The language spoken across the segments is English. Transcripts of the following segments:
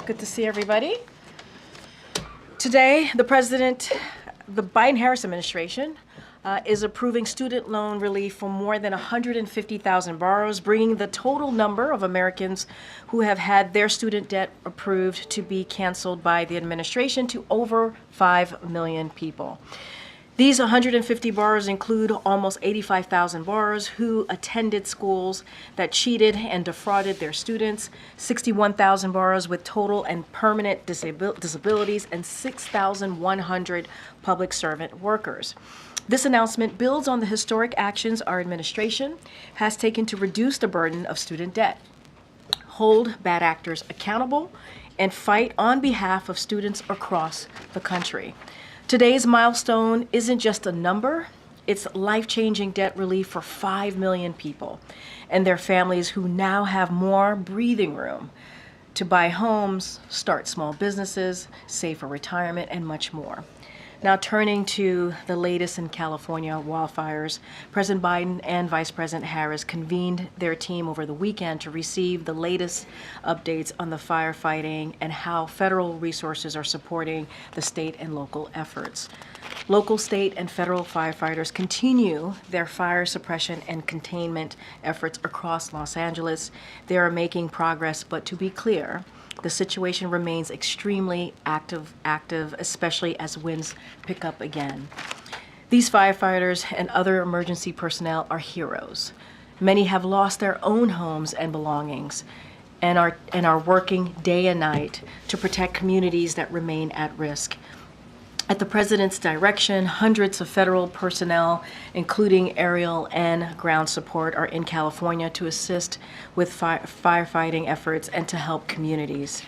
Good to see everybody. Today, the Biden-Harris administration is approving student loan relief for more than 150,000 borrowers, bringing the total number of Americans who have had their student debt approved to be canceled by the administration to over 5 million people. These 150 borrowers include almost 85,000 borrowers who attended schools that cheated and defrauded their students, 61,000 borrowers with total and permanent disabilities, and 6,100 public servant workers. This announcement builds on the historic actions our administration has taken to reduce the burden of student debt, hold bad actors accountable, and fight on behalf of students across the country. Today's milestone isn't just a number, it's life-changing debt relief for 5 million people and their families who now have more breathing room to buy homes, start small businesses, save for retirement, and much more. Now turning to the latest in California wildfires, President Biden and Vice President Harris convened their team over the weekend to receive the latest updates on the firefighting and how federal resources are supporting the state and local efforts. Local, state, and federal firefighters continue their fire suppression and containment efforts across Los Angeles. They are making progress, but to be clear, the situation remains extremely active, especially as winds pick up again. These firefighters and other emergency personnel are heroes. Many have lost their own homes and belongings and are working day and night to protect communities that remain at risk. At the President's direction, hundreds of federal personnel, including aerial and ground support, are in California to assist with firefighting efforts and to help communities.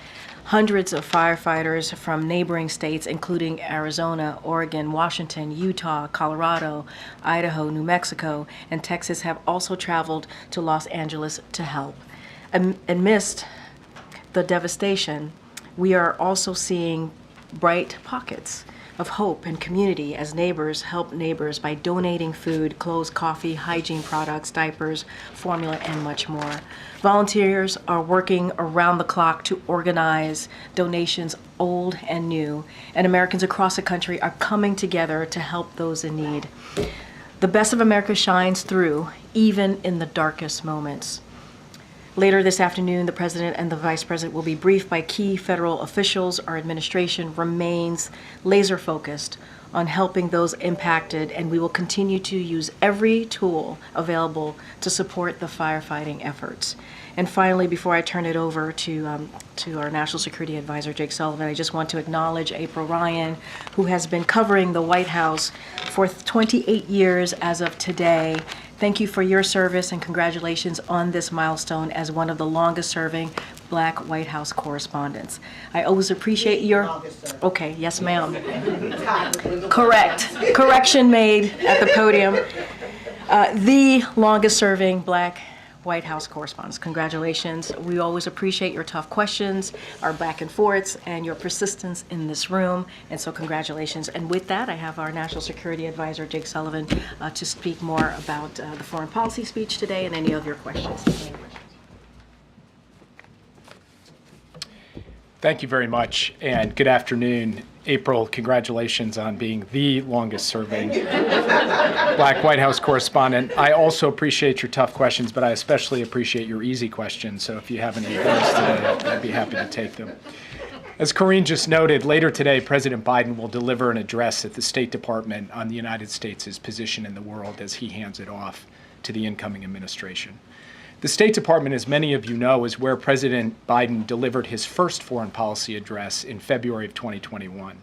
Hundreds of firefighters from neighboring states, including Arizona, Oregon, Washington, Utah, Colorado, Idaho, New Mexico, and Texas, have also traveled to Los Angeles to help. Amidst the devastation, we are also seeing bright pockets of hope and community as neighbors help neighbors by donating food, clothes, coffee, hygiene products, diapers, formula, and much more. Volunteers are working around the clock to organize donations, old and new, and Americans across the country are coming together to help those in need. The best of America shines through, even in the darkest moments. Later this afternoon, the President and the Vice President will be briefed by key federal officials. Our administration remains laser-focused on helping those impacted, and we will continue to use every tool available to support the firefighting efforts. And finally, before I turn it over to our National Security Advisor, Jake Sullivan, I just want to acknowledge April Ryan, who has been covering the White House for 28 years as of today. Thank you for your service and congratulations on this milestone as one of the longest-serving Black White House correspondents. I always appreciate your... Okay, yes, ma'am. Correct. Correction made at the podium. The longest-serving Black White House correspondents. Congratulations. We always appreciate your tough questions, our back and forths, and your persistence in this room. And so congratulations. And with that, I have our National Security Advisor, Jake Sullivan, to speak more about the foreign policy speech today and any of your questions. Thank you very much, and good afternoon. April, congratulations on being the longest-serving Black White House correspondent. I also appreciate your tough questions, but I especially appreciate your easy questions, so if you have any of those today, I'd be happy to take them. As Karine just noted, later today, President Biden will deliver an address at the State Department on the United States' position in the world as he hands it off to the incoming administration. The State Department, as many of you know, is where President Biden delivered his first foreign policy address in February of 2021.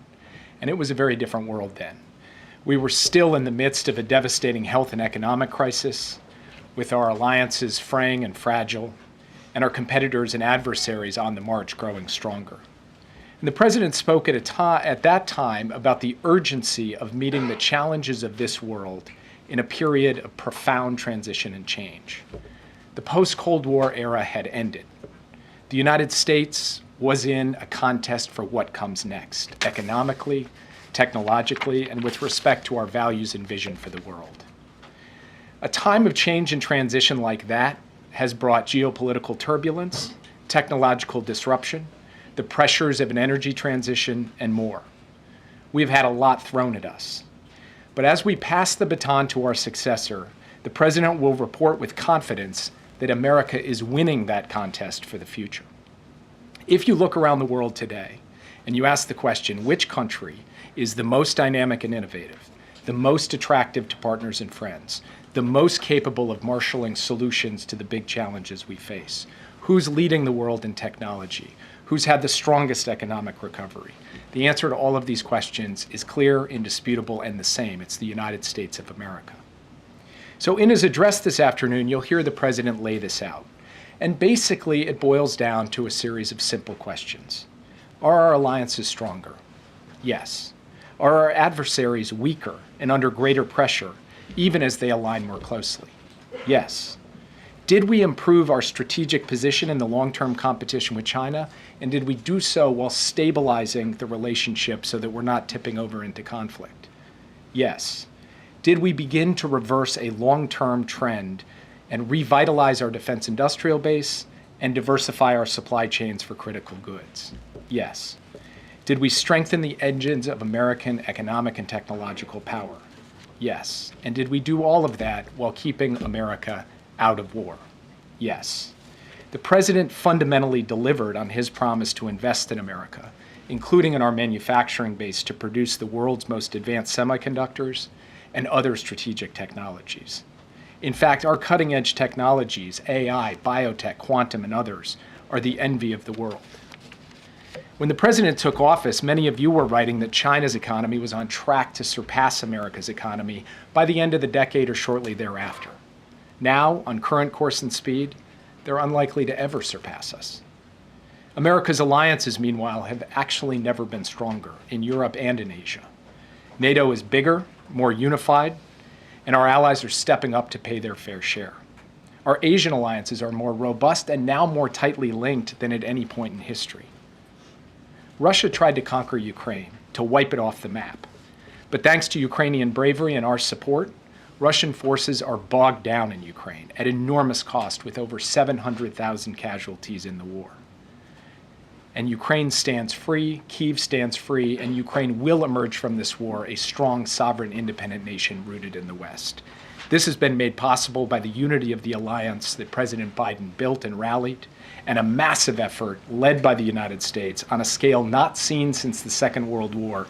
And it was a very different world then. We were still in the midst of a devastating health and economic crisis, with our alliances fraying and fragile, and our competitors and adversaries on the march growing stronger. And the President spoke at that time about the urgency of meeting the challenges of this world in a period of profound transition and change. The post-Cold War era had ended. The United States was in a contest for what comes next, economically, technologically, and with respect to our values and vision for the world. A time of change and transition like that has brought geopolitical turbulence, technological disruption, the pressures of an energy transition, and more. We've had a lot thrown at us. But as we pass the baton to our successor, the President will report with confidence that America is winning that contest for the future. If you look around the world today and you ask the question, which country is the most dynamic and innovative, the most attractive to partners and friends, the most capable of marshaling solutions to the big challenges we face, who's leading the world in technology, who's had the strongest economic recovery? The answer to all of these questions is clear, indisputable, and the same. It's the United States of America. So in his address this afternoon, you'll hear the President lay this out. And basically, it boils down to a series of simple questions. Are our alliances stronger? Yes. Are our adversaries weaker and under greater pressure, even as they align more closely? Yes. Did we improve our strategic position in the long-term competition with China? And did we do so while stabilizing the relationship so that we're not tipping over into conflict? Yes. Did we begin to reverse a long-term trend and revitalize our defense industrial base and diversify our supply chains for critical goods? Yes. Did we strengthen the engines of American economic and technological power? Yes. And did we do all of that while keeping America out of war? Yes. The President fundamentally delivered on his promise to invest in America, including in our manufacturing base to produce the world's most advanced semiconductors and other strategic technologies. In fact, our cutting-edge technologies, AI, biotech, quantum, and others, are the envy of the world. When the President took office, many of you were writing that China's economy was on track to surpass America's economy by the end of the decade or shortly thereafter. Now, on current course and speed, they're unlikely to ever surpass us. America's alliances, meanwhile, have actually never been stronger in Europe and in Asia. NATO is bigger, more unified, and our allies are stepping up to pay their fair share. Our Asian alliances are more robust and now more tightly linked than at any point in history. Russia tried to conquer Ukraine, to wipe it off the map. But thanks to Ukrainian bravery and our support, Russian forces are bogged down in Ukraine at enormous cost with over 700,000 casualties in the war. And Ukraine stands free, Kyiv stands free, and Ukraine will emerge from this war a strong, sovereign, independent nation rooted in the West. This has been made possible by the unity of the alliance that President Biden built and rallied, and a massive effort led by the United States on a scale not seen since the Second World War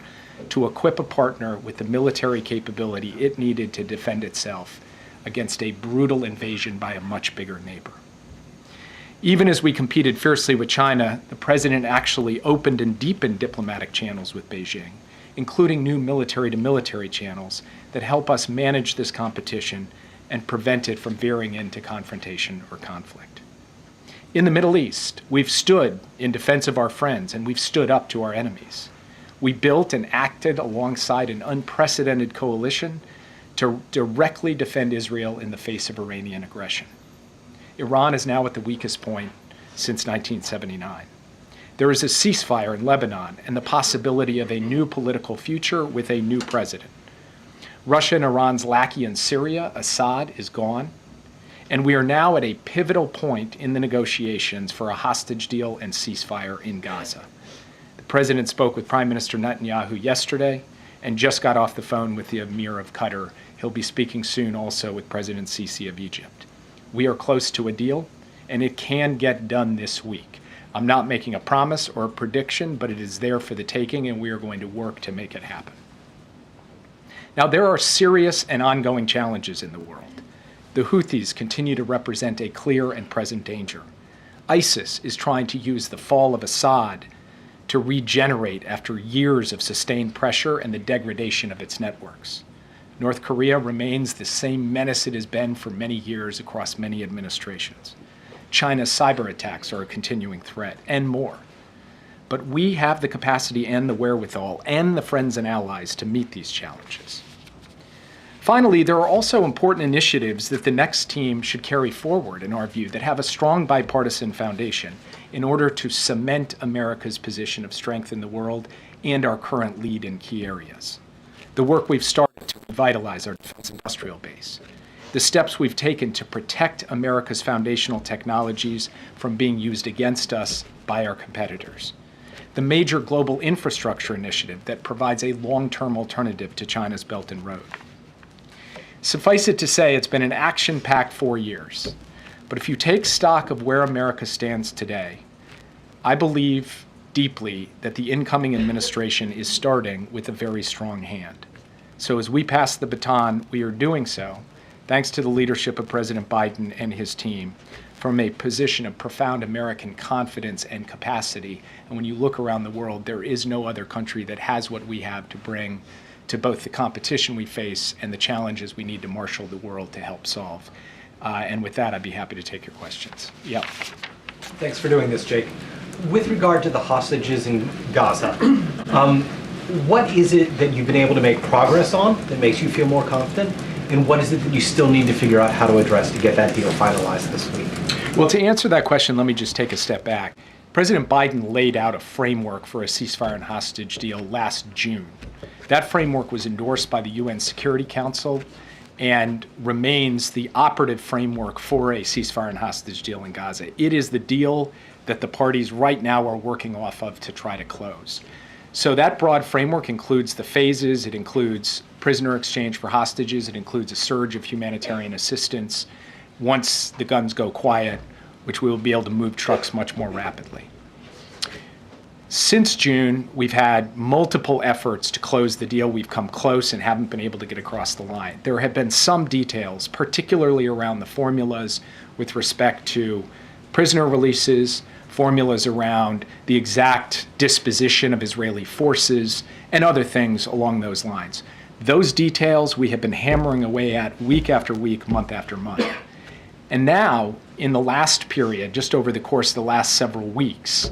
to equip a partner with the military capability it needed to defend itself against a brutal invasion by a much bigger neighbor. Even as we competed fiercely with China, the President actually opened and deepened diplomatic channels with Beijing, including new military-to-military channels that help us manage this competition and prevent it from veering into confrontation or conflict. In the Middle East, we've stood in defense of our friends and we've stood up to our enemies. We built and acted alongside an unprecedented coalition to directly defend Israel in the face of Iranian aggression. Iran is now at the weakest point since 1979. There is a ceasefire in Lebanon and the possibility of a new political future with a new president. Russia and Iran's lackey in Syria, Assad, is gone. And we are now at a pivotal point in the negotiations for a hostage deal and ceasefire in Gaza. The President spoke with Prime Minister Netanyahu yesterday and just got off the phone with the Emir of Qatar. He'll be speaking soon also with President Sisi of Egypt. We are close to a deal, and it can get done this week. I'm not making a promise or a prediction, but it is there for the taking, and we are going to work to make it happen. Now, there are serious and ongoing challenges in the world. The Houthis continue to represent a clear and present danger. ISIS is trying to use the fall of Assad to regenerate after years of sustained pressure and the degradation of its networks. North Korea remains the same menace it has been for many years across many administrations. China's cyber attacks are a continuing threat, and more. But we have the capacity and the wherewithal and the friends and allies to meet these challenges. Finally, there are also important initiatives that the next team should carry forward, in our view, that have a strong bipartisan foundation in order to cement America's position of strength in the world and our current lead in key areas. The work we've started to revitalize our defense industrial base, the steps we've taken to protect America's foundational technologies from being used against us by our competitors, the major global infrastructure initiative that provides a long-term alternative to China's Belt and Road. Suffice it to say, it's been an action-packed 4 years. But if you take stock of where America stands today, I believe deeply that the incoming administration is starting with a very strong hand. So as we pass the baton, we are doing so, thanks to the leadership of President Biden and his team, from a position of profound American confidence and capacity. And when you look around the world, there is no other country that has what we have to bring to both the competition we face and the challenges we need to marshal the world to help solve. And with that, I'd be happy to take your questions. Yeah. Thanks for doing this, Jake. With regard to the hostages in Gaza, what is it that you've been able to make progress on that makes you feel more confident? And what is it that you still need to figure out how to address to get that deal finalized this week? Well, to answer that question, let me just take a step back. President Biden laid out a framework for a ceasefire and hostage deal last June. That framework was endorsed by the UN Security Council and remains the operative framework for a ceasefire and hostage deal in Gaza. It is the deal that the parties right now are working off of to try to close. So that broad framework includes the phases, it includes prisoner exchange for hostages, it includes a surge of humanitarian assistance once the guns go quiet, which we will be able to move trucks much more rapidly. Since June, we've had multiple efforts to close the deal. We've come close and haven't been able to get across the line. There have been some details, particularly around the formulas with respect to prisoner releases, formulas around the exact disposition of Israeli forces, and other things along those lines. Those details we have been hammering away at week after week, month after month. And now, in the last period, just over the course of the last several weeks,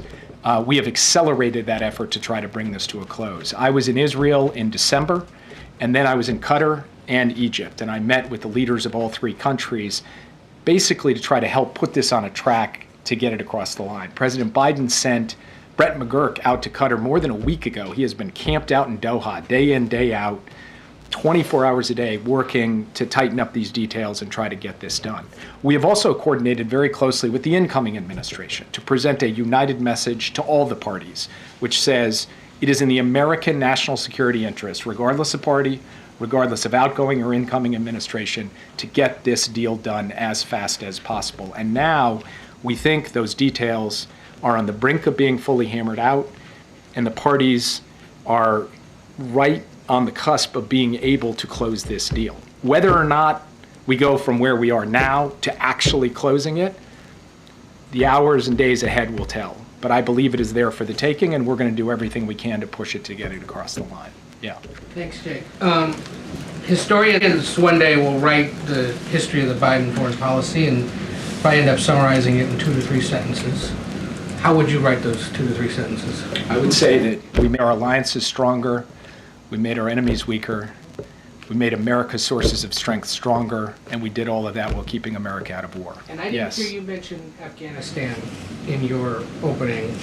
we have accelerated that effort to try to bring this to a close. I was in Israel in December, and then I was in Qatar and Egypt, and I met with the leaders of all three countries, basically to try to help put this on a track to get it across the line. President Biden sent Brett McGurk out to Qatar more than a week ago. He has been camped out in Doha, day in, day out, 24 hours a day, working to tighten up these details and try to get this done. We have also coordinated very closely with the incoming administration to present a united message to all the parties, which says it is in the American national security interest, regardless of party, regardless of outgoing or incoming administration, to get this deal done as fast as possible. And now we think those details are on the brink of being fully hammered out, and the parties are right on the cusp of being able to close this deal. Whether or not we go from where we are now to actually closing it, the hours and days ahead will tell. But I believe it is there for the taking, and we're going to do everything we can to push it to get it across the line. Yeah. Thanks, Jake. Historians one day will write the history of the Biden foreign policy and probably end up summarizing it in 2 to 3 sentences. How would you write those 2 to 3 sentences? I would say that we made our alliances stronger, we made our enemies weaker, we made America's sources of strength stronger, and we did all of that while keeping America out of war. And I didn't hear you mention Afghanistan in your opening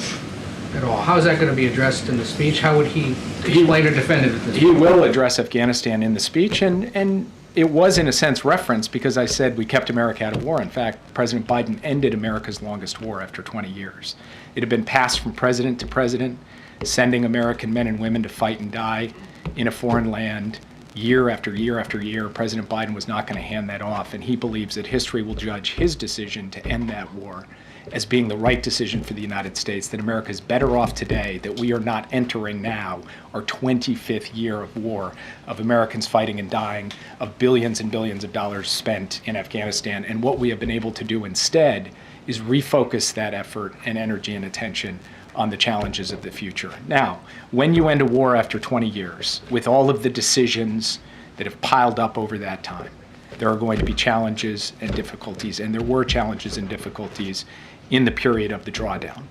at all. How is that going to be addressed in the speech? How would he explain or defend it at this He point? will address Afghanistan in the speech, and it was in a sense referenced because I said we kept America out of war. In fact, President Biden ended America's longest war after 20 years. It had been passed from president to president, sending American men and women to fight and die in a foreign land year after year after year. President Biden was not going to hand that off, and he believes that history will judge his decision to end that war as being the right decision for the United States, that America is better off today, that we are not entering now our 25th year of war, of Americans fighting and dying, of billions and billions of dollars spent in Afghanistan. And what we have been able to do instead is refocus that effort and energy and attention on the challenges of the future. Now, when you end a war after 20 years, with all of the decisions that have piled up over that time, there are going to be challenges and difficulties, and there were challenges and difficulties in the period of the drawdown.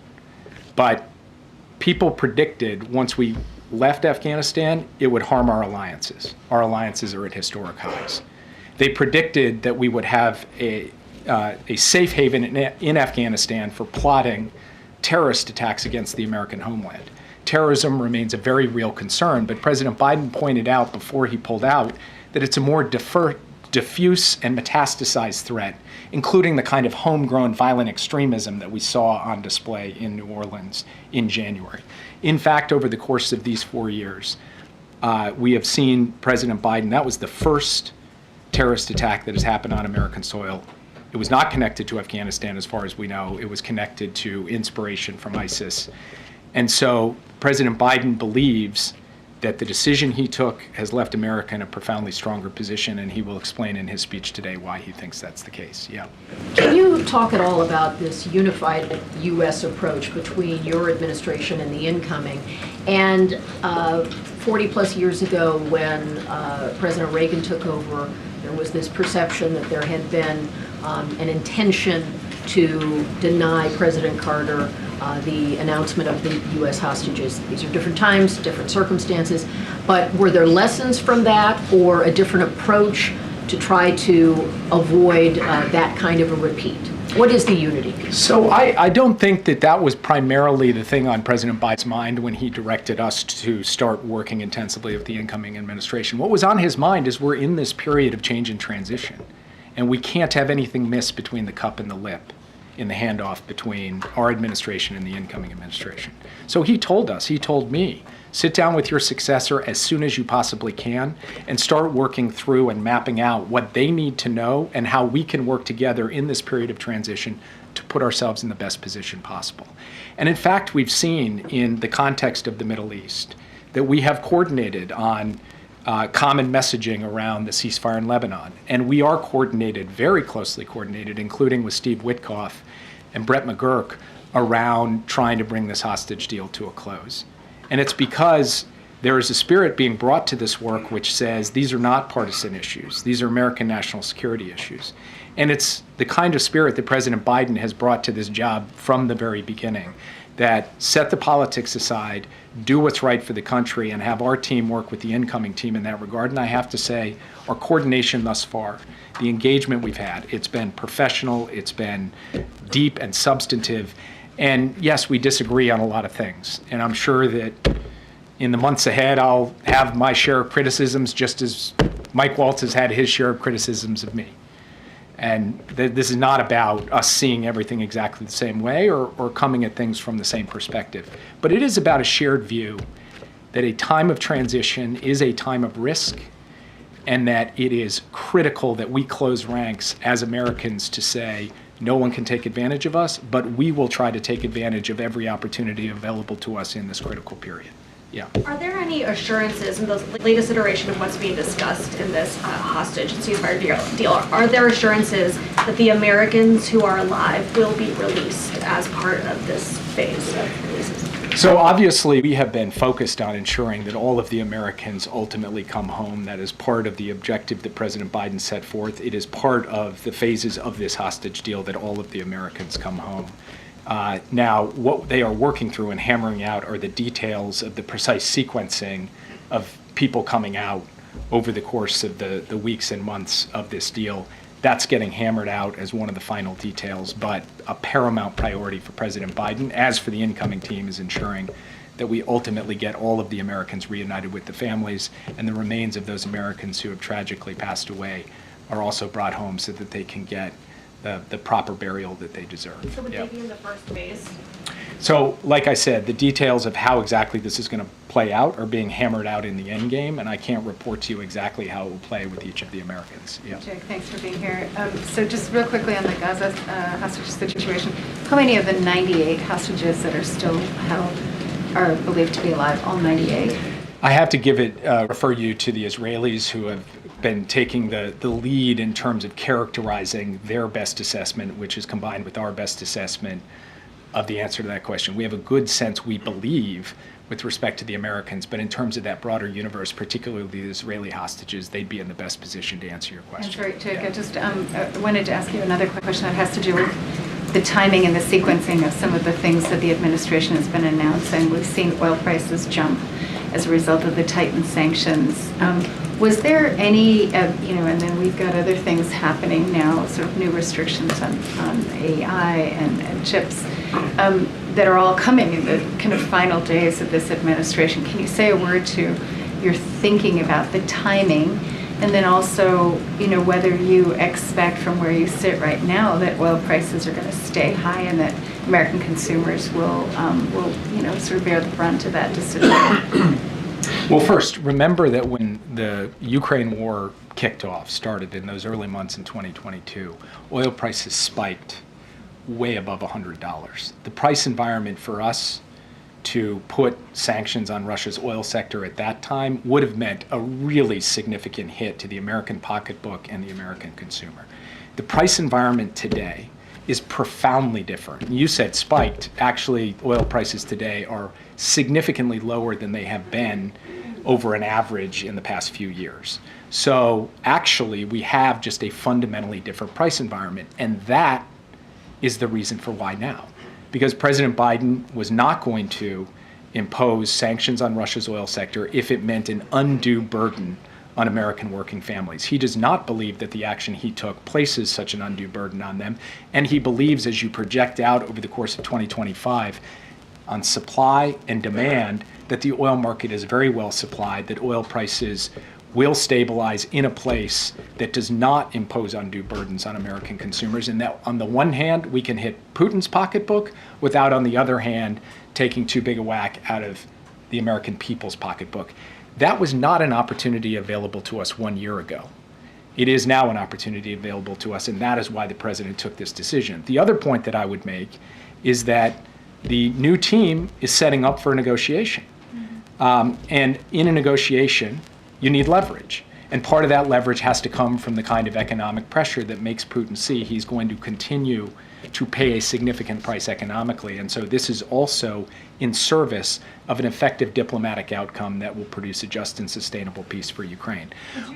But people predicted once we left Afghanistan, it would harm our alliances. Our alliances are at historic highs. They predicted that we would have a safe haven in Afghanistan for plotting terrorist attacks against the American homeland. Terrorism remains a very real concern, but President Biden pointed out before he pulled out that it's a more diffuse and metastasized threat, including the kind of homegrown violent extremism that we saw on display in New Orleans in January. In fact, over the course of these 4 years, we have seen President Biden, that was the first terrorist attack that has happened on American soil. It was not connected to Afghanistan as far as we know. It was connected to inspiration from ISIS. And so President Biden believes that the decision he took has left America in a profoundly stronger position, and he will explain in his speech today why he thinks that's the case. Yeah. Can you talk at all about this unified U.S. approach between your administration and the incoming? And 40 plus years ago, when President Reagan took over, there was this perception that there had been an intention to deny President Carter the announcement of the U.S. hostages. These are different times, different circumstances, but were there lessons from that or a different approach to try to avoid that kind of a repeat? What is the unity? So I don't think that that was primarily the thing on President Biden's mind when he directed us to start working intensively with the incoming administration. What was on his mind is we're in this period of change and transition, and we can't have anything miss between the cup and the lip in the handoff between our administration and the incoming administration. So he told me, sit down with your successor as soon as you possibly can and start working through and mapping out what they need to know and how we can work together in this period of transition to put ourselves in the best position possible. And in fact, we've seen in the context of the Middle East that we have coordinated on common messaging around the ceasefire in Lebanon. And we are coordinated, very closely coordinated, including with Steve Witkoff and Brett McGurk, around trying to bring this hostage deal to a close. And it's because there is a spirit being brought to this work which says these are not partisan issues. These are American national security issues. And it's the kind of spirit that President Biden has brought to this job from the very beginning, that set the politics aside, do what's right for the country, and have our team work with the incoming team in that regard. And I have to say, our coordination thus far, the engagement we've had, it's been professional, it's been deep and substantive. And yes, we disagree on a lot of things. And I'm sure that in the months ahead, I'll have my share of criticisms, just as Mike Waltz has had his share of criticisms of me. And this is not about us seeing everything exactly the same way or coming at things from the same perspective. But it is about a shared view that a time of transition is a time of risk, and that it is critical that we close ranks as Americans to say, no one can take advantage of us, but we will try to take advantage of every opportunity available to us in this critical period. Yeah. Are there any assurances in the latest iteration of what's being discussed in this hostage and ceasefire deal? Are there assurances that the Americans who are alive will be released as part of this phase of releases? So obviously we have been focused on ensuring that all of the Americans ultimately come home. That is part of the objective that President Biden set forth. It is part of the phases of this hostage deal that all of the Americans come home. Now, what they are working through and hammering out are the details of the precise sequencing of people coming out over the course of the weeks and months of this deal. That's getting hammered out as one of the final details, but a paramount priority for President Biden, as for the incoming team, is ensuring that we ultimately get all of the Americans reunited with the families, and the remains of those Americans who have tragically passed away are also brought home so that they can get the proper burial that they deserve. So would they be in the first phase? So, like I said, the details of how exactly this is going to play out are being hammered out in the end game, and I can't report to you exactly how it will play with each of the Americans. Yeah. Jake, thanks for being here. So just real quickly on the Gaza hostage situation, how many of the 98 hostages that are still held are believed to be alive, all 98? I have to refer you to the Israelis, who have been taking the lead in terms of characterizing their best assessment, which is combined with our best assessment of the answer to that question. We have a good sense, we believe, with respect to the Americans, but in terms of that broader universe, particularly the Israeli hostages, they'd be in the best position to answer your question. That's right, Jake. I just wanted to ask you another question that has to do with the timing and the sequencing of some of the things that the administration has been announcing. We've seen oil prices jump as a result of the tightened sanctions. Was there any, and then we've got other things happening now, sort of new restrictions on AI and chips that are all coming in the kind of final days of this administration. Can you say a word to your thinking about the timing And then also, whether you expect from where you sit right now that oil prices are going to stay high and that American consumers will sort of bear the brunt of that decision. Well, first, remember that when the Ukraine war started in those early months in 2022, oil prices spiked way above $100. The price environment for us to put sanctions on Russia's oil sector at that time would have meant a really significant hit to the American pocketbook and the American consumer. The price environment today is profoundly different. You said spiked. Actually, oil prices today are significantly lower than they have been over an average in the past few years. So actually, we have just a fundamentally different price environment, and that is the reason for why now. Because President Biden was not going to impose sanctions on Russia's oil sector if it meant an undue burden on American working families. He does not believe that the action he took places such an undue burden on them, and he believes, as you project out over the course of 2025 on supply and demand, that the oil market is very well supplied, that oil prices will stabilize in a place that does not impose undue burdens on American consumers, and that on the one hand, we can hit Putin's pocketbook without, on the other hand, taking too big a whack out of the American people's pocketbook. That was not an opportunity available to us 1 year ago. It is now an opportunity available to us, and that is why the president took this decision. The other point that I would make is that the new team is setting up for a negotiation. And in a negotiation, you need leverage. And part of that leverage has to come from the kind of economic pressure that makes Putin see he's going to continue to pay a significant price economically. And so this is also in service of an effective diplomatic outcome that will produce a just and sustainable peace for Ukraine.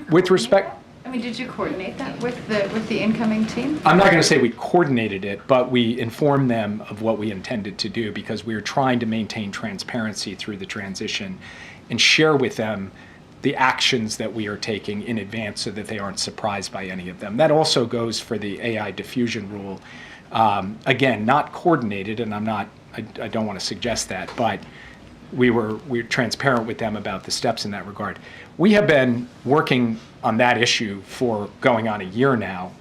With respect, did you coordinate that with the incoming team? I'm not going to say we coordinated it, but we informed them of what we intended to do because we were trying to maintain transparency through the transition and share with them the actions that we are taking in advance so that they aren't surprised by any of them. That also goes for the AI diffusion rule. Again, not coordinated, and I don't want to suggest that, but we're transparent with them about the steps in that regard. We have been working on that issue for going on a year now.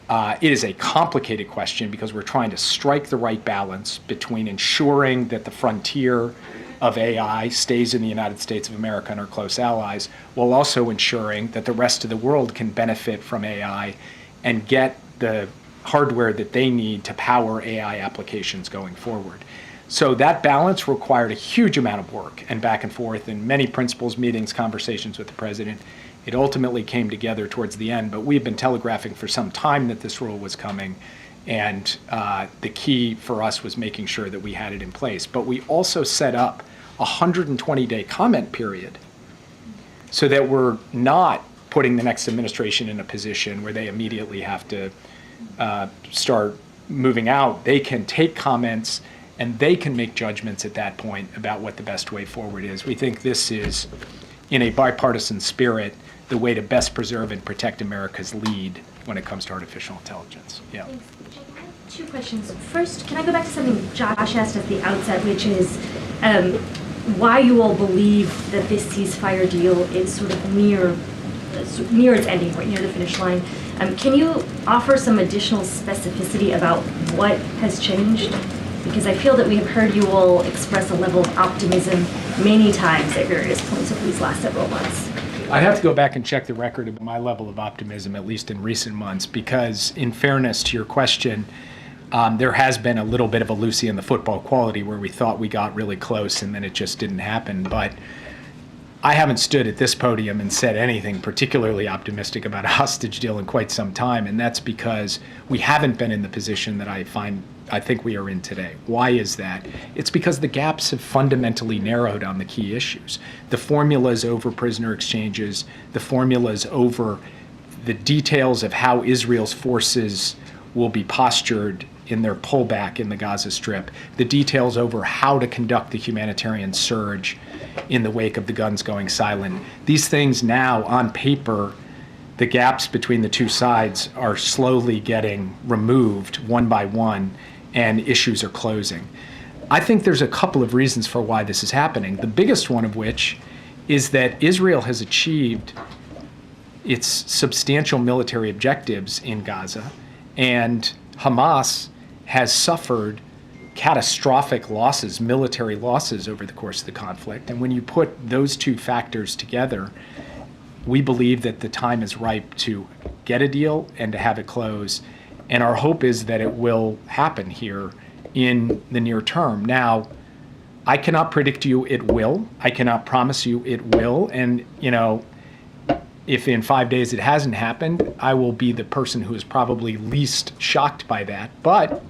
It is a complicated question because we're trying to strike the right balance between ensuring that the frontier of AI stays in the United States of America and our close allies, while also ensuring that the rest of the world can benefit from AI and get the hardware that they need to power AI applications going forward. So that balance required a huge amount of work and back and forth and many principals meetings, conversations with the president. It ultimately came together towards the end, but we've been telegraphing for some time that this rule was coming. And the key for us was making sure that we had it in place. But we also set up a 120-day comment period so that we're not putting the next administration in a position where they immediately have to start moving out. They can take comments and they can make judgments at that point about what the best way forward is. We think this is, in a bipartisan spirit, the way to best preserve and protect America's lead when it comes to artificial intelligence. Yeah. Thanks. Two questions. First, can I go back to something Josh asked at the outset, which is why you all believe that this ceasefire deal is sort of near its ending point, near the finish line. Can you offer some additional specificity about what has changed? Because I feel that we have heard you all express a level of optimism many times at various points over these last several months. I'd have to go back and check the record of my level of optimism, at least in recent months, because in fairness to your question, there has been a little bit of a Lucy in the football quality where we thought we got really close and then it just didn't happen. But I haven't stood at this podium and said anything particularly optimistic about a hostage deal in quite some time, and that's because we haven't been in the position that I think we are in today. Why is that? It's because the gaps have fundamentally narrowed on the key issues. The formulas over prisoner exchanges, the formulas over the details of how Israel's forces will be postured in their pullback in the Gaza Strip, the details over how to conduct the humanitarian surge in the wake of the guns going silent. These things now, on paper, the gaps between the two sides are slowly getting removed one by one, and issues are closing. I think there's a couple of reasons for why this is happening, the biggest one of which is that Israel has achieved its substantial military objectives in Gaza, and Hamas has suffered catastrophic losses, military losses over the course of the conflict. And when you put those two factors together, we believe that the time is ripe to get a deal and to have it close. And our hope is that it will happen here in the near term. Now, I cannot predict you it will. I cannot promise you it will. And, if in 5 days it hasn't happened, I will be the person who is probably least shocked by that. But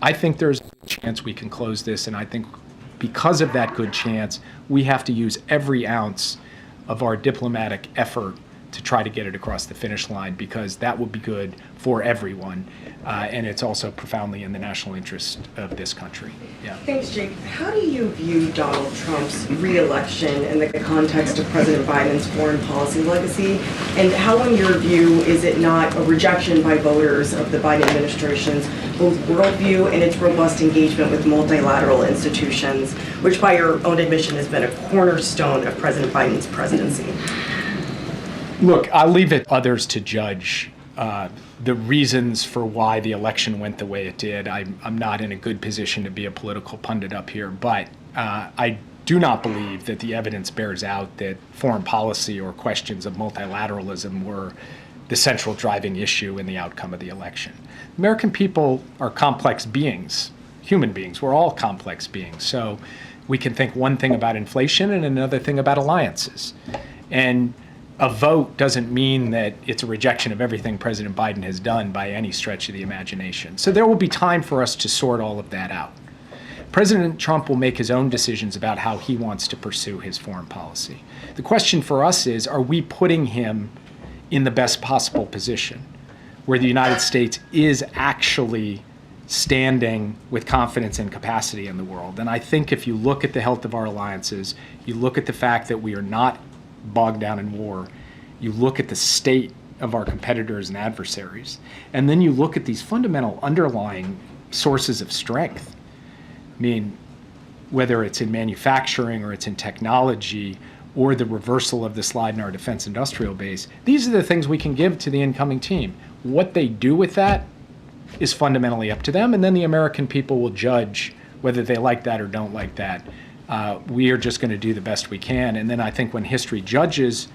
I think there's a chance we can close this. And I think because of that good chance, we have to use every ounce of our diplomatic effort to try to get it across the finish line, because that would be good for everyone. And it's also profoundly in the national interest of this country. Yeah. Thanks, Jake. How do you view Donald Trump's re-election in the context of President Biden's foreign policy legacy? And how, in your view, is it not a rejection by voters of the Biden administration's both worldview and its robust engagement with multilateral institutions, which by your own admission has been a cornerstone of President Biden's presidency? Look, I'll leave it others to judge the reasons for why the election went the way it did. I'm not in a good position to be a political pundit up here, but I do not believe that the evidence bears out that foreign policy or questions of multilateralism were the central driving issue in the outcome of the election. American people are complex beings, human beings. We're all complex beings. So we can think one thing about inflation and another thing about alliances. And a vote doesn't mean that it's a rejection of everything President Biden has done by any stretch of the imagination. So there will be time for us to sort all of that out. President Trump will make his own decisions about how he wants to pursue his foreign policy. The question for us is, are we putting him in the best possible position where the United States is actually standing with confidence and capacity in the world? And I think if you look at the health of our alliances, you look at the fact that we are not bogged down in war, you look at the state of our competitors and adversaries, and then you look at these fundamental underlying sources of strength. I mean, whether it's in manufacturing or it's in technology or the reversal of the slide in our defense industrial base, these are the things we can give to the incoming team. What they do with that is fundamentally up to them, and then the American people will judge whether they like that or don't like that. We are just going to do the best we can. And then I think when history judges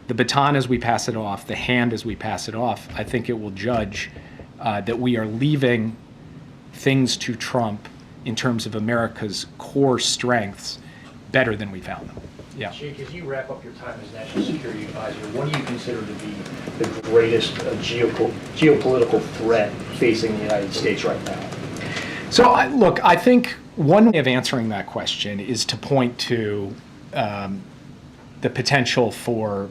the baton as we pass it off, the hand as we pass it off, I think it will judge that we are leaving things to Trump in terms of America's core strengths better than we found them. Yeah. Jake, as you wrap up your time as National Security Advisor, what do you consider to be the greatest geopolitical threat facing the United States right now? So, I think one way of answering that question is to point to the potential for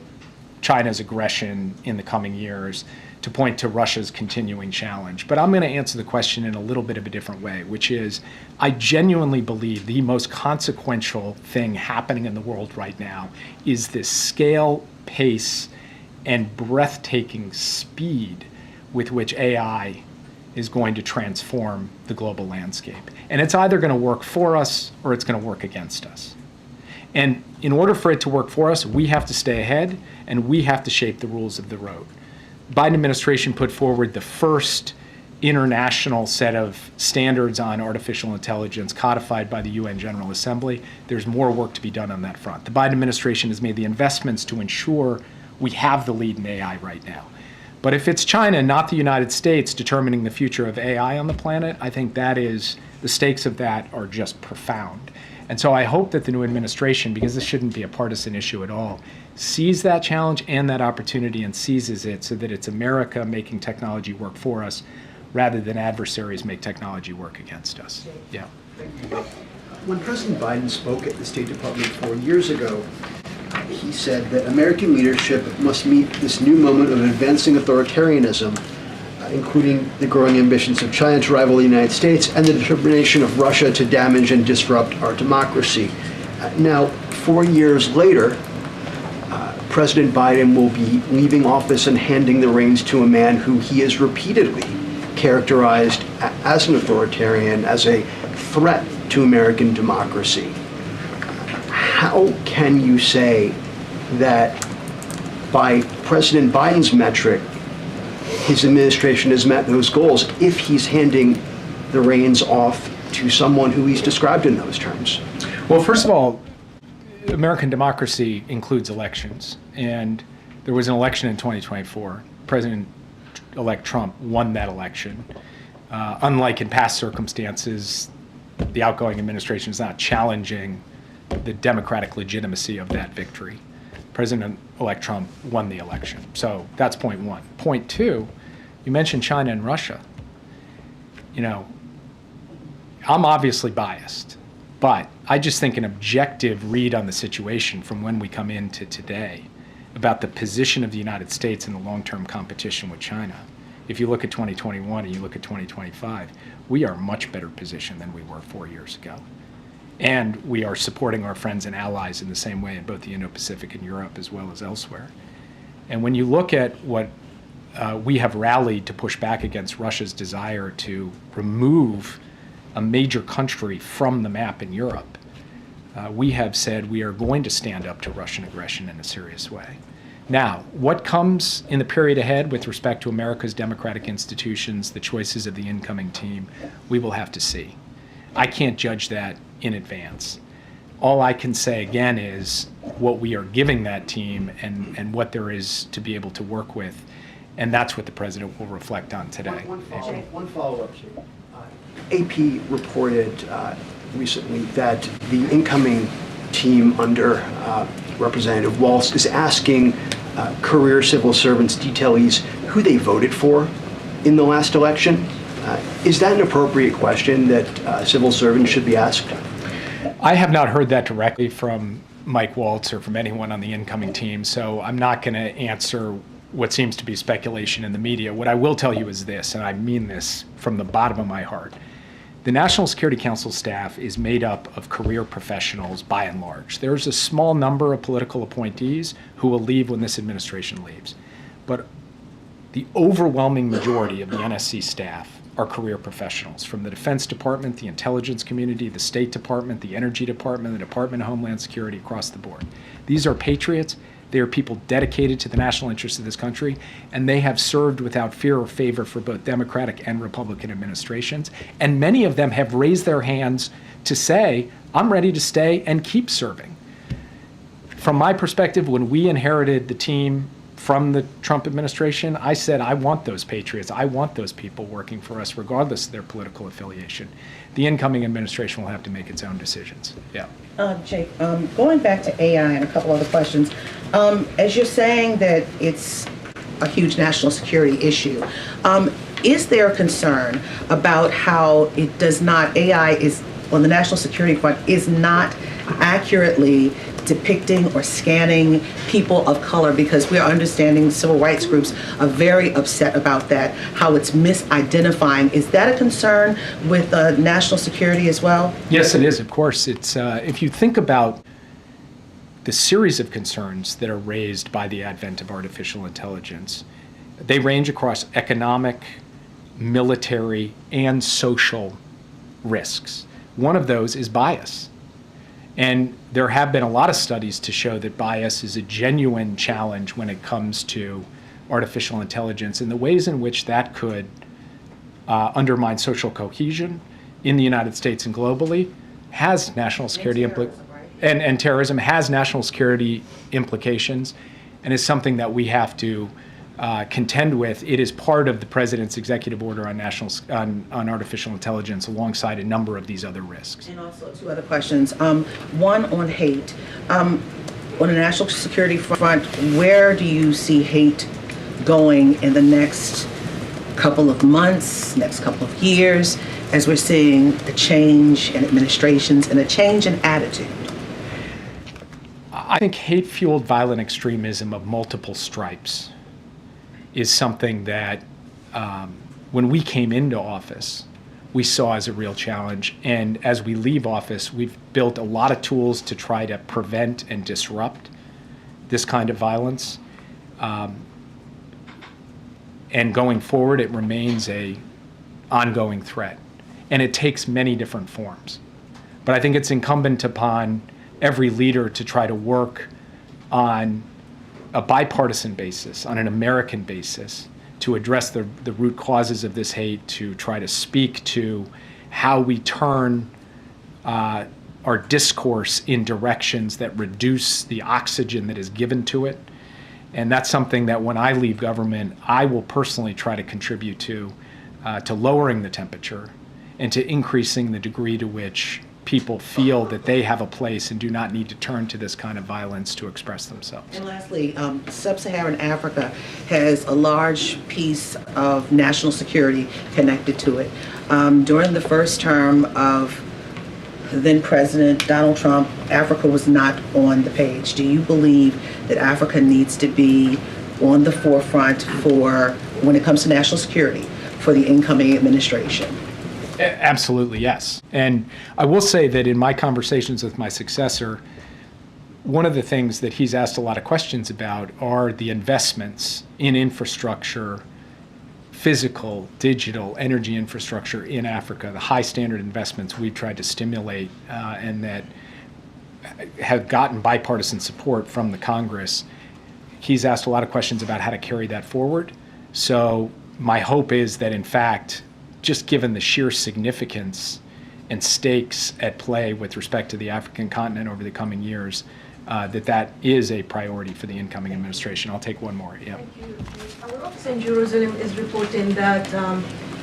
China's aggression in the coming years, to point to Russia's continuing challenge. But I'm going to answer the question in a little bit of a different way, which is I genuinely believe the most consequential thing happening in the world right now is this scale, pace, and breathtaking speed with which AI is going to transform the global landscape. And it's either going to work for us or it's going to work against us. And in order for it to work for us, we have to stay ahead and we have to shape the rules of the road. Biden administration put forward the first international set of standards on artificial intelligence codified by the UN General Assembly. There's more work to be done on that front. The Biden administration has made the investments to ensure we have the lead in AI right now. But if it's China, not the United States, determining the future of AI on the planet, I think the stakes of that are just profound. And so I hope that the new administration, because this shouldn't be a partisan issue at all, sees that challenge and that opportunity and seizes it so that it's America making technology work for us rather than adversaries make technology work against us. Yeah. When President Biden spoke at the State Department 4 years ago, he said that American leadership must meet this new moment of advancing authoritarianism, including the growing ambitions of China to rival the United States and the determination of Russia to damage and disrupt our democracy. Now, 4 years later, President Biden will be leaving office and handing the reins to a man who he has repeatedly characterized as an authoritarian, as a threat to American democracy. How can you say that by President Biden's metric, his administration has met those goals if he's handing the reins off to someone who he's described in those terms? Well, first of all, American democracy includes elections, and there was an election in 2024. President-elect Trump won that election. Unlike in past circumstances, the outgoing administration is not challenging the democratic legitimacy of that victory. President-elect Trump won the election. So that's point one. Point two, you mentioned China and Russia. You know, I'm obviously biased, but I just think an objective read on the situation from when we come into today about the position of the United States in the long-term competition with China. If you look at 2021 and you look at 2025, we are much better positioned than we were 4 years ago. And we are supporting our friends and allies in the same way in both the Indo-Pacific and Europe as well as elsewhere. And when you look at what we have rallied to push back against Russia's desire to remove a major country from the map in Europe, we have said we are going to stand up to Russian aggression in a serious way. Now, what comes in the period ahead with respect to America's democratic institutions, the choices of the incoming team, we will have to see. I can't judge that in advance. All I can say again is what we are giving that team and what there is to be able to work with, and that's what the president will reflect on today. One follow-up. AP reported recently that the incoming team under Representative Walz is asking career civil servants, detailees, who they voted for in the last election. Is that an appropriate question that civil servants should be asked? I have not heard that directly from Mike Waltz or from anyone on the incoming team, so I'm not going to answer what seems to be speculation in the media. What I will tell you is this, and I mean this from the bottom of my heart. The National Security Council staff is made up of career professionals by and large. There's a small number of political appointees who will leave when this administration leaves. But the overwhelming majority of the NSC staff are career professionals from the Defense Department, the intelligence community, the State Department, the Energy Department, the Department of Homeland Security, across the board. These are patriots. They are people dedicated to the national interests of this country, and they have served without fear or favor for both Democratic and Republican administrations. And many of them have raised their hands to say, I'm ready to stay and keep serving. From my perspective, when we inherited the team from the Trump administration, I said, I want those patriots. I want those people working for us, regardless of their political affiliation. The incoming administration will have to make its own decisions. Yeah. Jake, going back to AI and a couple other questions, as you're saying that it's a huge national security issue, is there a concern about how it does not, AI is, on the national security front, is not accurately depicting or scanning people of color, because we are understanding civil rights groups are very upset about that, how it's misidentifying. Is that a concern with national security as well? Yes, it is, of course. It's if you think about the series of concerns that are raised by the advent of artificial intelligence, they range across economic, military, and social risks. One of those is bias. And there have been a lot of studies to show that bias is a genuine challenge when it comes to artificial intelligence and the ways in which that could undermine social cohesion in the United States and globally has national security and terrorism has national security implications, and is something that we have to contend with. It is part of the president's executive order on artificial intelligence, alongside a number of these other risks. And also two other questions. One on hate. On the national security front, where do you see hate going in the next couple of months, next couple of years, as we're seeing a change in administrations and a change in attitude? I think hate-fueled violent extremism of multiple stripes is something that when we came into office, we saw as a real challenge. And as we leave office, we've built a lot of tools to try to prevent and disrupt this kind of violence. And going forward, it remains an ongoing threat. And it takes many different forms. But I think it's incumbent upon every leader to try to work on a bipartisan basis, on an American basis, to address the root causes of this hate, to try to speak to how we turn our discourse in directions that reduce the oxygen that is given to it. And that's something that when I leave government, I will personally try to contribute to lowering the temperature and to increasing the degree to which people feel that they have a place and do not need to turn to this kind of violence to express themselves. And lastly, sub-Saharan Africa has a large piece of national security connected to it. During the first term of then President Donald Trump, Africa was not on the page. Do you believe that Africa needs to be on the forefront for, when it comes to national security, for the incoming administration? Absolutely, yes. And I will say that in my conversations with my successor, one of the things that he's asked a lot of questions about are the investments in infrastructure, physical, digital, energy infrastructure in Africa, the high standard investments we've tried to stimulate and that have gotten bipartisan support from the Congress. He's asked a lot of questions about how to carry that forward. So my hope is that, in fact, just given the sheer significance and stakes at play with respect to the African continent over the coming years, that is a priority for the incoming administration. I'll take one more. Yeah. Our office in Jerusalem is reporting that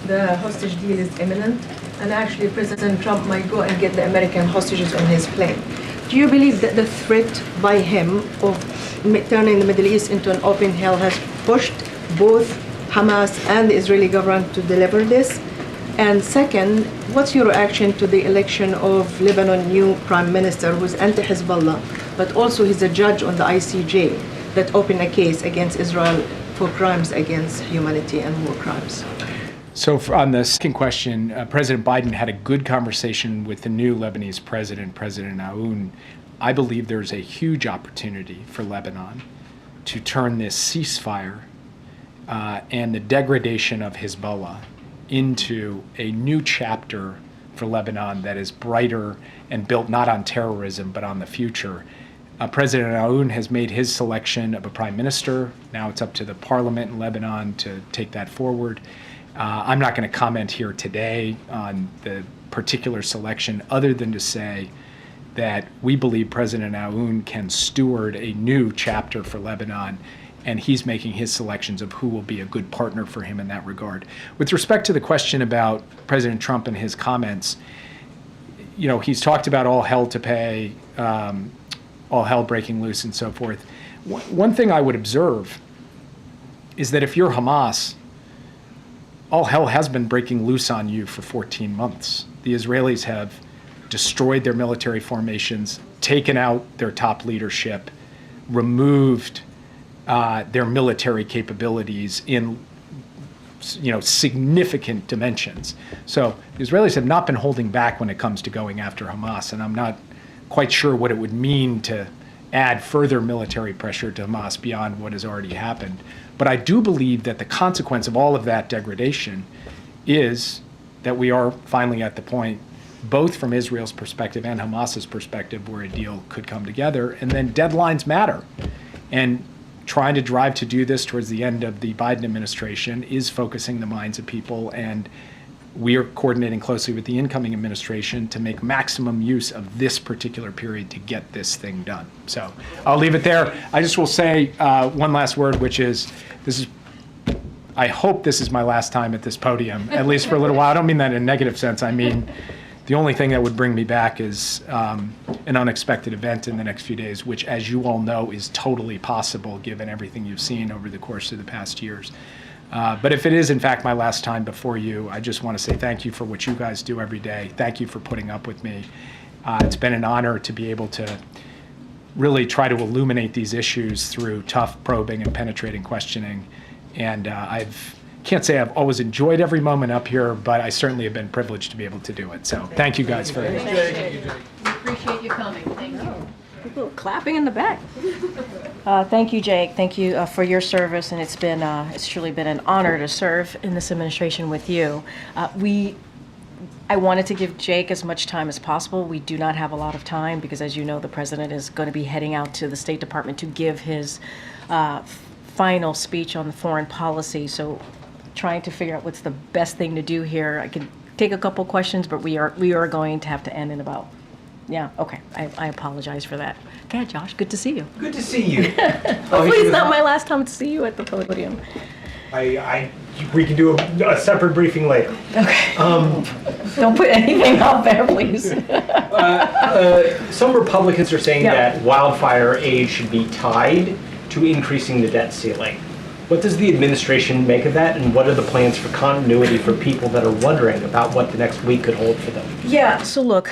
the hostage deal is imminent, and actually President Trump might go and get the American hostages on his plane. Do you believe that the threat by him of turning the Middle East into an open hell has pushed both Hamas and the Israeli government to deliver this? And second, what's your reaction to the election of Lebanon's new prime minister, who's anti-Hezbollah, but also he's a judge on the ICJ that opened a case against Israel for crimes against humanity and war crimes? So on the second question, President Biden had a good conversation with the new Lebanese president, President Aoun. I believe there's a huge opportunity for Lebanon to turn this ceasefire and the degradation of Hezbollah into a new chapter for Lebanon that is brighter and built not on terrorism but on the future. President Aoun has made his selection of a prime minister. Now it's up to the parliament in Lebanon to take that forward. I'm not going to comment here today on the particular selection other than to say that we believe President Aoun can steward a new chapter for Lebanon, and he's making his selections of who will be a good partner for him in that regard. With respect to the question about President Trump and his comments, you know, he's talked about all hell to pay, all hell breaking loose and so forth. One thing I would observe is that if you're Hamas, all hell has been breaking loose on you for 14 months. The Israelis have destroyed their military formations, taken out their top leadership, removed their military capabilities in significant dimensions. So the Israelis have not been holding back when it comes to going after Hamas, and I'm not quite sure what it would mean to add further military pressure to Hamas beyond what has already happened. But I do believe that the consequence of all of that degradation is that we are finally at the point, both from Israel's perspective and Hamas's perspective, where a deal could come together. And then deadlines matter. And trying to drive to do this towards the end of the Biden administration is focusing the minds of people. And we are coordinating closely with the incoming administration to make maximum use of this particular period to get this thing done. So I'll leave it there. I just will say one last word, which is, I hope this is my last time at this podium, at least for a little while. I don't mean that in a negative sense. I mean, the only thing that would bring me back is an unexpected event in the next few days, which, as you all know, is totally possible given everything you've seen over the course of the past years. But if it is, in fact, my last time before you, I just want to say thank you for what you guys do every day. Thank you for putting up with me. It's been an honor to be able to really try to illuminate these issues through tough probing and penetrating questioning. And can't say I've always enjoyed every moment up here, but I certainly have been privileged to be able to do it. So thank you guys very much. Thank you. We appreciate you coming. Thank you. People clapping in the back. Thank you, Jake. Thank you for your service, and it's truly been an honor to serve in this administration with you. We I wanted to give Jake as much time as possible. We do not have a lot of time because, as you know, the president is going to be heading out to the State Department to give his final speech on the foreign policy. So trying to figure out what's the best thing to do here. I can take a couple questions, but we are going to have to end in about, yeah, okay. I apologize for that. Okay, Josh, good to see you. Good to see you. Hopefully it's not my last time to see you at the podium. We can do a separate briefing later. Okay. Don't put anything out there, please. Some Republicans are saying that wildfire aid should be tied to increasing the debt ceiling. What does the administration make of that, and what are the plans for continuity for people that are wondering about what the next week could hold for them? Yeah, so look,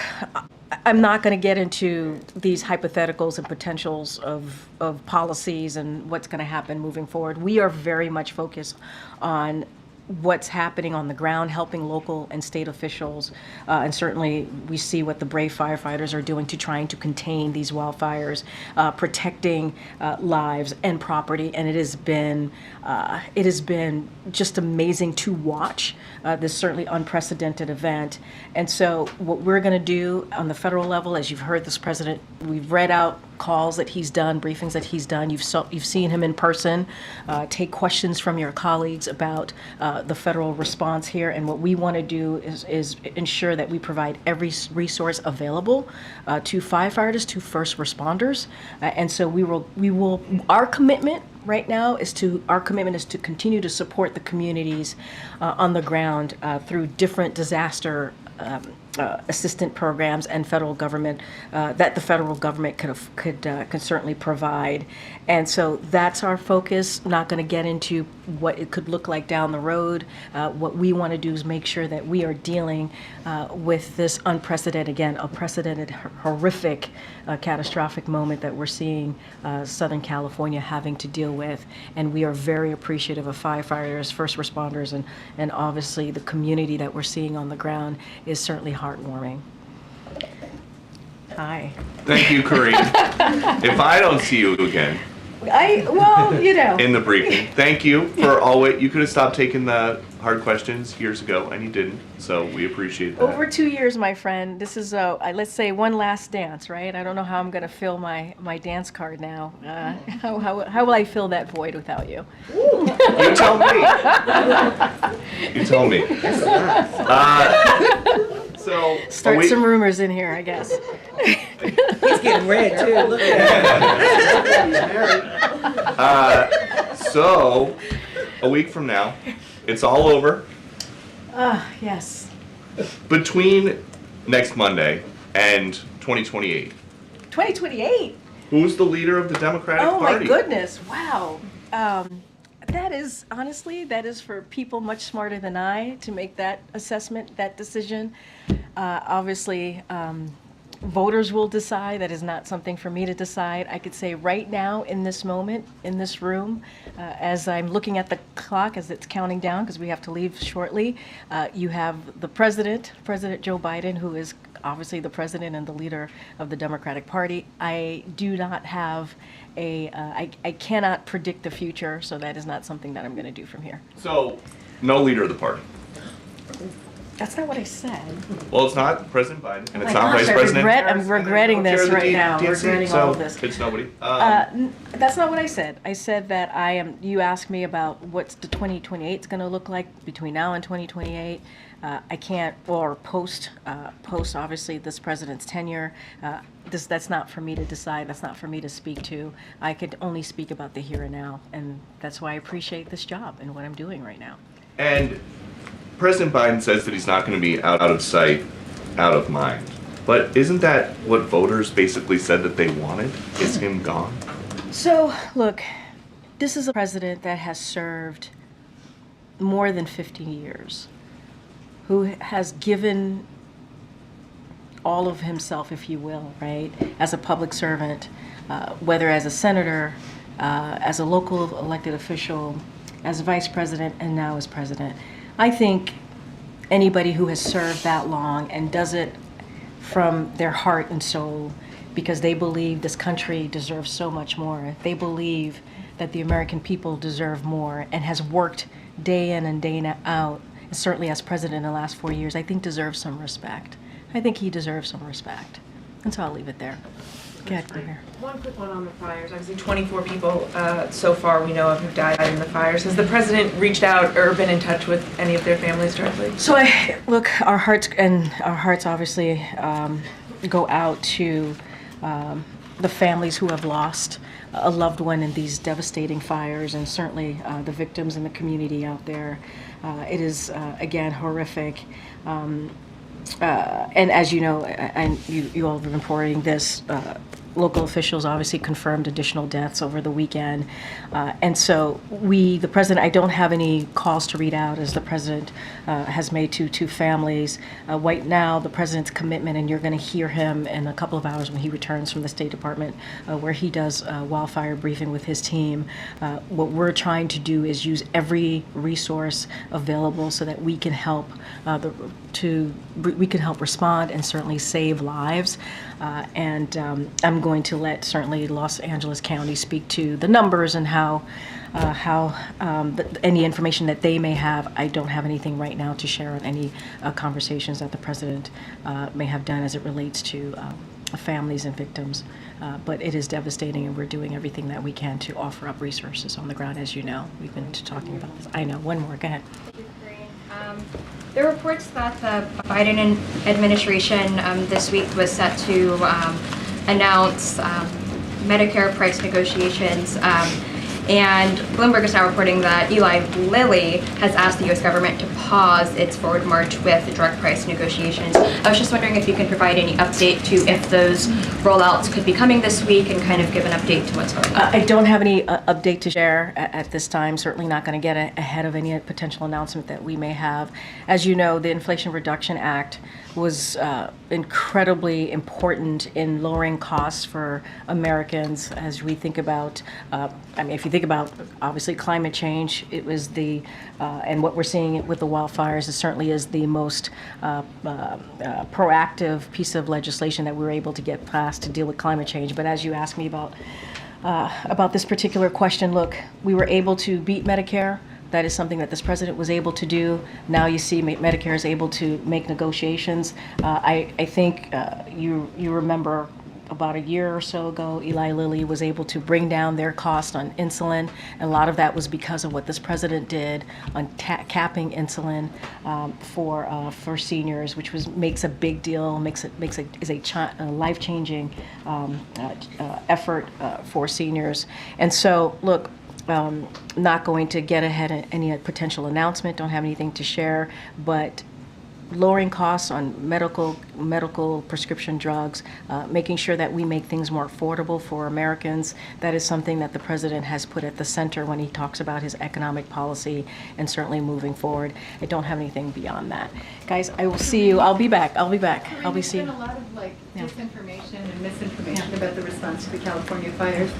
I'm not going to get into these hypotheticals and potentials of policies and what's going to happen moving forward. We are very much focused on what's happening on the ground, helping local and state officials, and certainly we see what the brave firefighters are doing to trying to contain these wildfires, protecting lives and property, and it has been just amazing to watch this certainly unprecedented event. And so what we're going to do on the federal level, as you've heard this president, we've read out calls that he's done, briefings that he's done. You've seen him in person, take questions from your colleagues about the federal response here. And what we want to do is ensure that we provide every resource available to firefighters, to first responders. And so we will, our commitment right now is to continue to support the communities on the ground through different disaster assistant programs and federal government that the federal government could certainly provide. And so that's our focus. Not going to get into what it could look like down the road. What we want to do is make sure that we are dealing with this unprecedented, horrific, catastrophic moment that we're seeing Southern California having to deal with. And we are very appreciative of firefighters, first responders, and obviously the community that we're seeing on the ground is certainly heartwarming. Hi. Thank you, Karine. If I don't see you again in the briefing, thank you for always. You could have stopped taking the hard questions years ago, and you didn't. So we appreciate that. Over 2 years, my friend. This is let's say one last dance, right? I don't know how I'm going to fill my dance card now. How will I fill that void without you? You tell me. You tell me. So start some rumors in here, I guess. He's getting red too. Look at him. So a week from now, it's all over. Yes. Between next Monday and 2028. 2028? Who's the leader of the Democratic Party? Oh my goodness, wow. That is for people much smarter than I to make that assessment, that decision. Obviously, voters will decide. That is not something for me to decide. I could say right now, in this moment, in this room, as I'm looking at the clock as it's counting down, because we have to leave shortly, you have the President Joe Biden, who is obviously the president and the leader of the Democratic Party. I do not have I cannot predict the future, so that is not something that I'm going to do from here. So, no leader of the party. That's not what I said. Well, it's not President Biden, and it's My not gosh, Vice President. I'm regretting this right now. DNC, Regretting all of this. It's nobody. That's not what I said. I said that you asked me about what's the 2028 is going to look like between now and 2028. I can't, or post obviously this president's tenure. That's not for me to decide. That's not for me to speak to. I could only speak about the here and now, and that's why I appreciate this job and what I'm doing right now. And President Biden says that he's not going to be out of sight, out of mind. But isn't that what voters basically said that they wanted? Is him gone? So, look, this is a president that has served more than 50 years, who has given all of himself, if you will, right, as a public servant, whether as a senator, as a local elected official, as vice president, and now as president. I think anybody who has served that long and does it from their heart and soul because they believe this country deserves so much more, they believe that the American people deserve more, and has worked day in and day out and certainly as president in the last 4 years, I think deserves some respect. I think he deserves some respect. And so I'll leave it there. Go ahead, Jean-Pierre. One quick one on the fires. Obviously, 24 people so far we know of who died in the fires. Has the president reached out or been in touch with any of their families directly? So look, our hearts obviously go out to the families who have lost a loved one in these devastating fires, and certainly the victims in the community out there. It is again horrific. And as you know, and you all have been reporting this, local officials obviously confirmed additional deaths over the weekend. And so the president, I don't have any calls to read out as the president has made to families. Right now, the president's commitment, and you're going to hear him in a couple of hours when he returns from the State Department, where he does wildfire briefing with his team. What we're trying to do is use every resource available so that we can help we can help respond and certainly save lives. And I'm going to let certainly Los Angeles County speak to the numbers and how any information that they may have. I don't have anything right now to share on any conversations that the president may have done as it relates to families and victims. But it is devastating, and we're doing everything that we can to offer up resources on the ground. As you know, we've been talking about this. I know. One more. Go ahead. There are reports that the Biden administration this week was set to announce Medicare price negotiations. And Bloomberg is now reporting that Eli Lilly has asked the U.S. government to pause its forward march with drug price negotiations. I was just wondering if you can provide any update to if those rollouts could be coming this week and kind of give an update to what's going on. I don't have any update to share at this time. Certainly not going to get ahead of any potential announcement that we may have. As you know, the Inflation Reduction Act was incredibly important in lowering costs for Americans as we think about, if you think about obviously climate change, it was and what we're seeing with the wildfires, it certainly is the most proactive piece of legislation that we were able to get passed to deal with climate change. But as you asked me about this particular question, look, we were able to beat Medicare. That is something that this president was able to do. Now you see Medicare is able to make negotiations. I think you remember about a year or so ago, Eli Lilly was able to bring down their cost on insulin. And a lot of that was because of what this president did on capping insulin for seniors, which makes a big deal, is a life-changing effort for seniors. And so, look. Not going to get ahead of any potential announcement, don't have anything to share, but lowering costs on medical prescription drugs, making sure that we make things more affordable for Americans, that is something that the president has put at the center when he talks about his economic policy and certainly moving forward. I don't have anything beyond that. Guys, I will see you. I'll be back. I'll be seeing you. There's been a lot of disinformation and misinformation about the response to the California fires.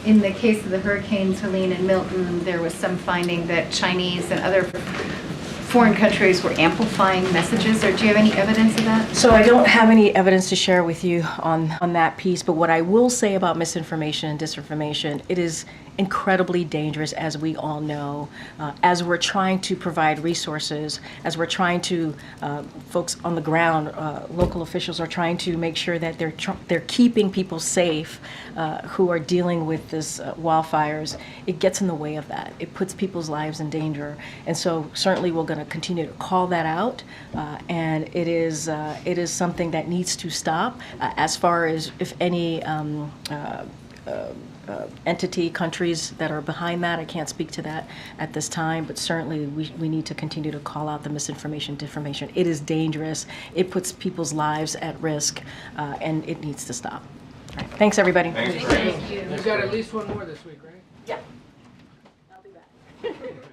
In the case of the hurricanes Helene and Milton, there was some finding that Chinese and other foreign countries were amplifying messages, or do you have any evidence of that? So I don't have any evidence to share with you on that piece, but what I will say about misinformation and disinformation, it is incredibly dangerous, as we all know, as we're trying to provide resources, as we're trying to, folks on the ground, local officials are trying to make sure that they're keeping people safe who are dealing with this wildfires. It gets in the way of that. It puts people's lives in danger. And so certainly we're going to continue to call that out, and it is something that needs to stop. As far as if any countries that are behind that, I can't speak to that at this time, but certainly we need to continue to call out the misinformation, disinformation. It is dangerous. It puts people's lives at risk, and it needs to stop. All right. Thanks, everybody. Thank you. You've got at least one more this week, right? Yeah. I'll be back.